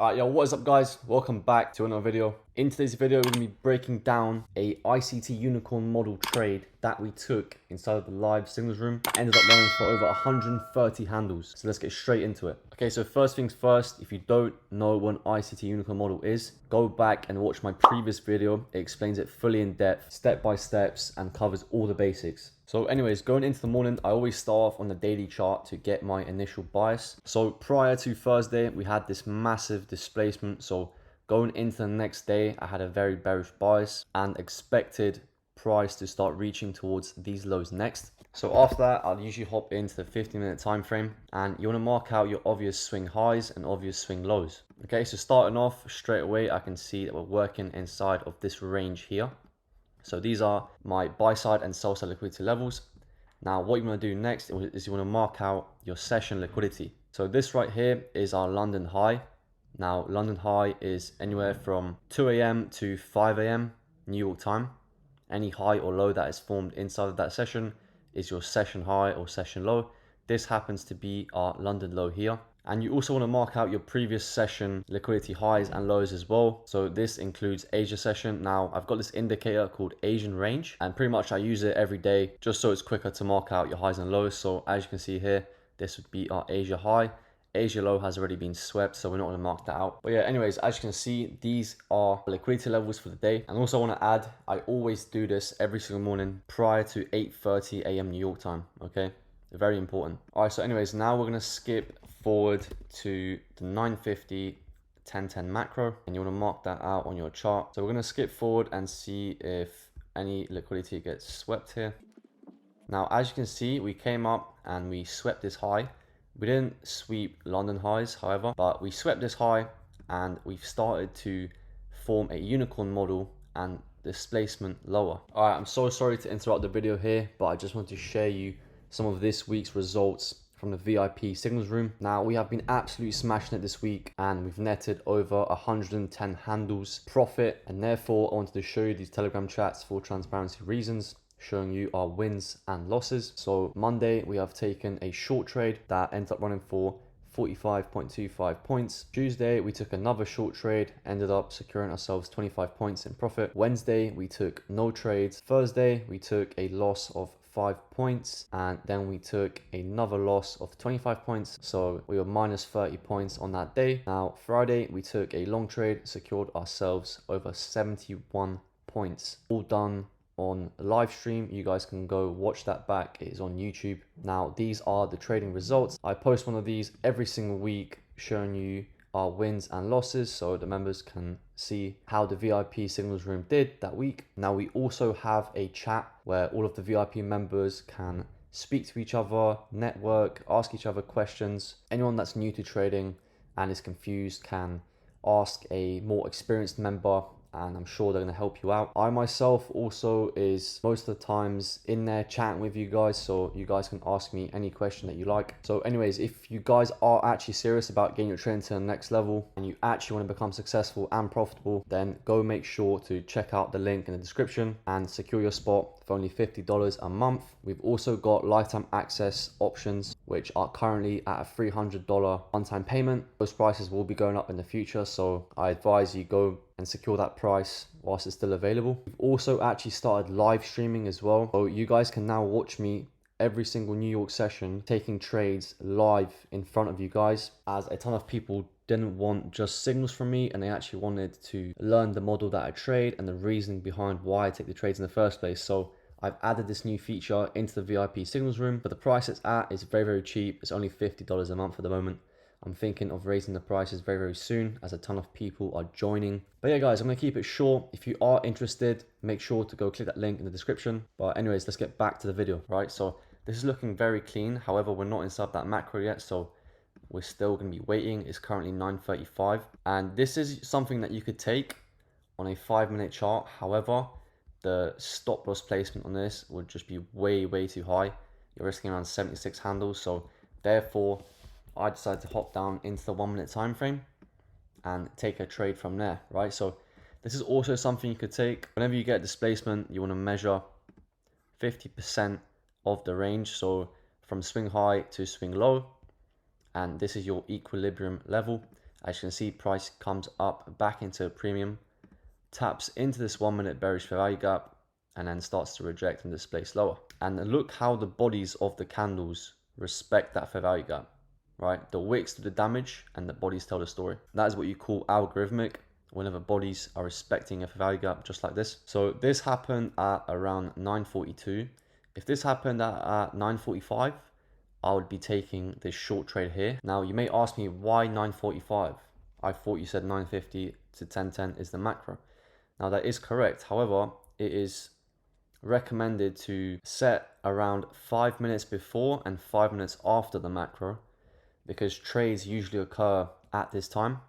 Alright, yo, what is up guys? Welcome back to another video. In today's video, we're going to be breaking down a ICT unicorn model trade that we took inside of the live signals room. Ended up running for over 130 handles. So let's get straight into it. Okay, so first things first, if you don't know what an ICT unicorn model is, go back and watch my previous video. It explains it fully in depth, step by steps, and covers all the basics. So anyways, going into the morning, I always start off on the daily chart to get my initial bias. So prior to Thursday, we had this massive displacement. So going into the next day, I had a very bearish bias and expected price to start reaching towards these lows next. So after that, I'll usually hop into the 15-minute time frame, and you want to mark out your obvious swing highs and obvious swing lows. Okay, so starting off straight away, I can see that we're working inside of this range here. So these are my buy side and sell side liquidity levels. Now what you want to do next is you want to mark out your session liquidity. So this right here is our London high. Now London high is anywhere from 2 a.m. to 5 a.m. New York time. Any high or low that is formed inside of that session is your session high or session low. This happens to be our London low here. And you also want to mark out your previous session liquidity highs and lows as well. So this includes Asia session. Now I've got this indicator called Asian range, and pretty much I use it every day just so it's quicker to mark out your highs and lows. So as you can see here, this would be our Asia high. Asia low has already been swept, so we're not going to mark that out. But yeah, anyways, as you can see, these are liquidity levels for the day. And also I want to add, I always do this every single morning prior to 8:30 a.m. New York time, okay? Very important. All right, so anyways, now we're going to skip forward to the 950 1010 macro, and you want to mark that out on your chart. So we're going to skip forward and see if any liquidity gets swept here. Now as you can see, we came up and we swept this high. We didn't sweep London highs, however, but we swept this high and we've started to form a unicorn model and displacement lower. All right, I'm so sorry to interrupt the video here, but I just want to share you some of this week's results from the VIP signals room. Now we have been absolutely smashing it this week, and we've netted over 110 handles profit, and therefore I wanted to show you these Telegram chats for transparency reasons, showing you our wins and losses. So Monday we have taken a short trade that ends up running for 45.25 points. Tuesday we took another short trade, ended up securing ourselves 25 points in profit. Wednesday we took no trades. Thursday we took a loss of 5 points, and then we took another loss of 25 points, so we were minus 30 points on that day. Now Friday we took a long trade, secured ourselves over 71 points, all done on live stream. You guys can go watch that back, it is on YouTube. Now these are the trading results. I post one of these every single week showing you our wins and losses, so the members can see how the VIP signals room did that week. Now we also have a chat where all of the VIP members can speak to each other, network, ask each other questions. Anyone that's new to trading and is confused can ask a more experienced member, and I'm sure they're going to help you out. I myself also is most of the times in there chatting with you guys, so you guys can ask me any question that you like. So anyways, if you guys are actually serious about getting your trading to the next level and you actually want to become successful and profitable, then go make sure to check out the link in the description and secure your spot for only $50 a month. We've also got lifetime access options, which are currently at a $300 one-time payment. Those prices will be going up in the future, so I advise you go and secure that price whilst it's still available. We've also actually started live streaming as well, so you guys can now watch me every single New York session taking trades live in front of you guys, as a ton of people didn't want just signals from me and they actually wanted to learn the model that I trade and the reasoning behind why I take the trades in the first place. So I've added this new feature into the VIP signals room, but the price it's at is very, very cheap. It's only $50 a month at the moment. I'm thinking of raising the prices very, very soon as a ton of people are joining. But yeah, guys, I'm going to keep it short. If you are interested, make sure to go click that link in the description. But anyways, let's get back to the video, right? So this is looking very clean. However, we're not inside that macro yet, so we're still going to be waiting. It's currently 9:35. And this is something that you could take on a 5-minute chart. However, the stop loss placement on this would just be way, way too high. You're risking around 76 handles. So therefore, I decided to hop down into the 1-minute time frame and take a trade from there, right? So this is also something you could take. Whenever you get displacement, you want to measure 50% of the range. So from swing high to swing low, and this is your equilibrium level. As you can see, price comes up back into a premium, taps into this 1 minute bearish fair value gap, and then starts to reject and displace lower. And look how the bodies of the candles respect that fair value gap, right? The wicks do the damage and the bodies tell the story. That is what you call algorithmic, whenever bodies are respecting a fair value gap just like this. So this happened at around 9:42. If this happened at 9:45, I would be taking this short trade here. Now you may ask me, why 9:45? I thought you said 9:50 to 10:10 is the macro. Now that is correct. However, it is recommended to set around 5 minutes before and 5 minutes after the macro, because trades usually occur at this time.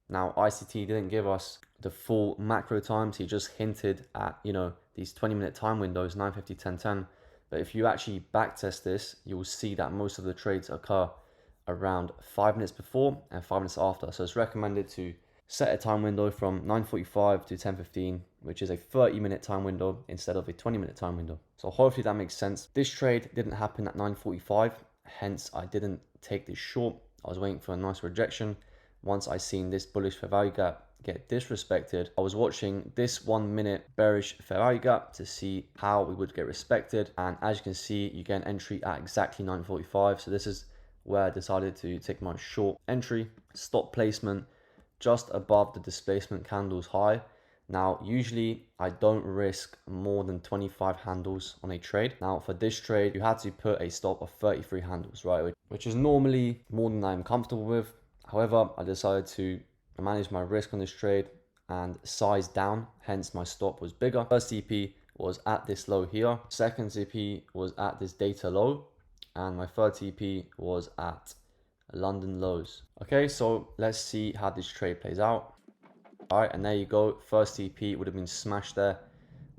Now ICT didn't give us the full macro times. He just hinted at, you know, these 20-minute time windows, 9:50, 10:10. But if you actually backtest this, you will see that most of the trades occur around 5 minutes before and 5 minutes after. So it's recommended to set a time window from 9:45 to 10:15, which is a 30-minute time window instead of a 20-minute time window. So hopefully that makes sense. This trade didn't happen at 9:45, hence I didn't take this short. I was waiting for a nice rejection. Once I seen this bullish fair value gap get disrespected, I was watching this 1 minute bearish fair value gap to see how we would get respected. And as you can see, you get an entry at exactly 9:45. So this is where I decided to take my short entry, stop placement just above the displacement candles high. Now, usually I don't risk more than 25 handles on a trade. Now, for this trade, you had to put a stop of 33 handles, right? Which is normally more than I'm comfortable with. However, I decided to manage my risk on this trade and size down, hence my stop was bigger. First TP was at this low here. Second TP was at this data low. And my third TP was at London lows. Okay, so let's see how this trade plays out. All right, and there you go. First TP would have been smashed there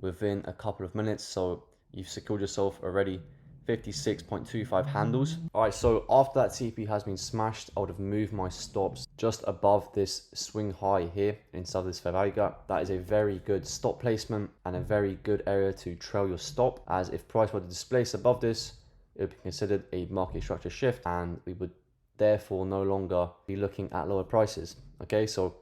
within a couple of minutes. So you've secured yourself already 56.25 handles. All right, so after that TP has been smashed, I would have moved my stops just above this swing high here inside this fair value gap. That is a very good stop placement and a very good area to trail your stop, as if price were to displace above this, it would be considered a market structure shift and we would therefore no longer be looking at lower prices. Okay, so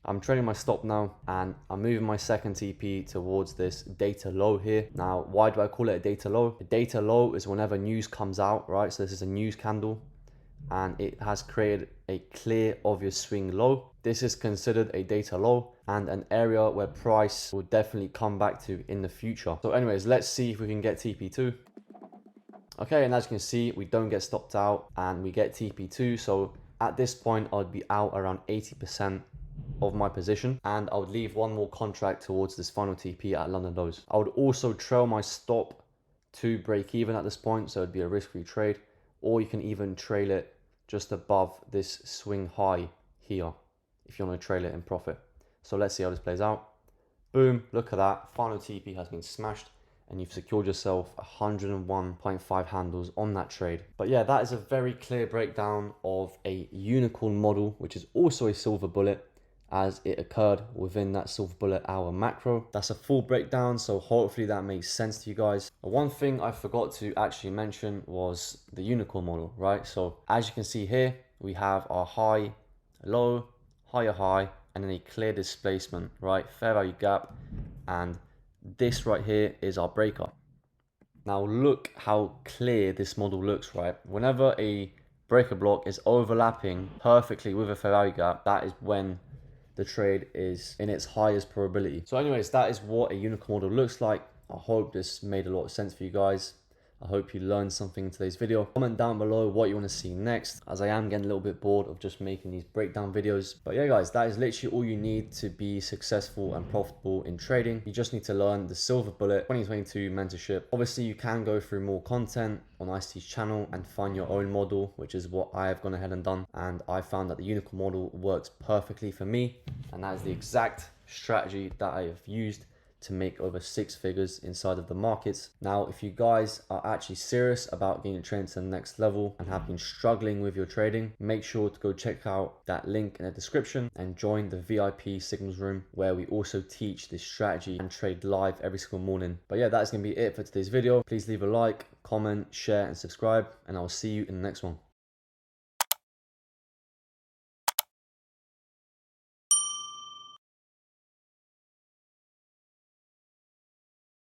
I'm trading my stop now and I'm moving my second TP towards this data low here. Now, why do I call it a data low? A data low is whenever news comes out, right? So this is a news candle and it has created a clear, obvious swing low. This is considered a data low and an area where price will definitely come back to in the future. So anyways, let's see if we can get TP2. Okay, and as you can see, we don't get stopped out and we get TP2. So at this point, I'd be out around 80% of my position and I would leave one more contract towards this final TP at London lows. I would also trail my stop to break even at this point, so it'd be a risk-free trade, or you can even trail it just above this swing high here if you want to trail it in profit. So let's see how this plays out. Boom, look at that, final TP has been smashed and you've secured yourself 101.5 handles on that trade. But yeah, that is a very clear breakdown of a unicorn model, which is also a silver bullet, as it occurred within that silver bullet hour macro. That's a full breakdown, so hopefully that makes sense to you guys. One thing I forgot to actually mention was the unicorn model, right? So as you can see here, we have our high, low, higher high, and then a clear displacement, right? Fair value gap, and this right here is our breaker. Now look how clear this model looks, right? Whenever a breaker block is overlapping perfectly with a fair value gap, that is when the trade is in its highest probability. So anyways, that is what a unicorn model looks like. I hope this made a lot of sense for you guys. I hope you learned something in today's video. Comment down below what you want to see next, as I am getting a little bit bored of just making these breakdown videos. But yeah guys, that is literally all you need to be successful and profitable in trading. You just need to learn the Silver Bullet 2022 mentorship. Obviously you can go through more content on ICT's channel and find your own model, which is what I have gone ahead and done. And I found that the unicorn model works perfectly for me. And that is the exact strategy that I have used to make over 6 figures inside of the markets. Now, if you guys are actually serious about getting your trading to the next level and have been struggling with your trading, make sure to go check out that link in the description and join the VIP signals room, where we also teach this strategy and trade live every single morning. But yeah, that's gonna be it for today's video. Please leave a like, comment, share, and subscribe, and I'll see you in the next one.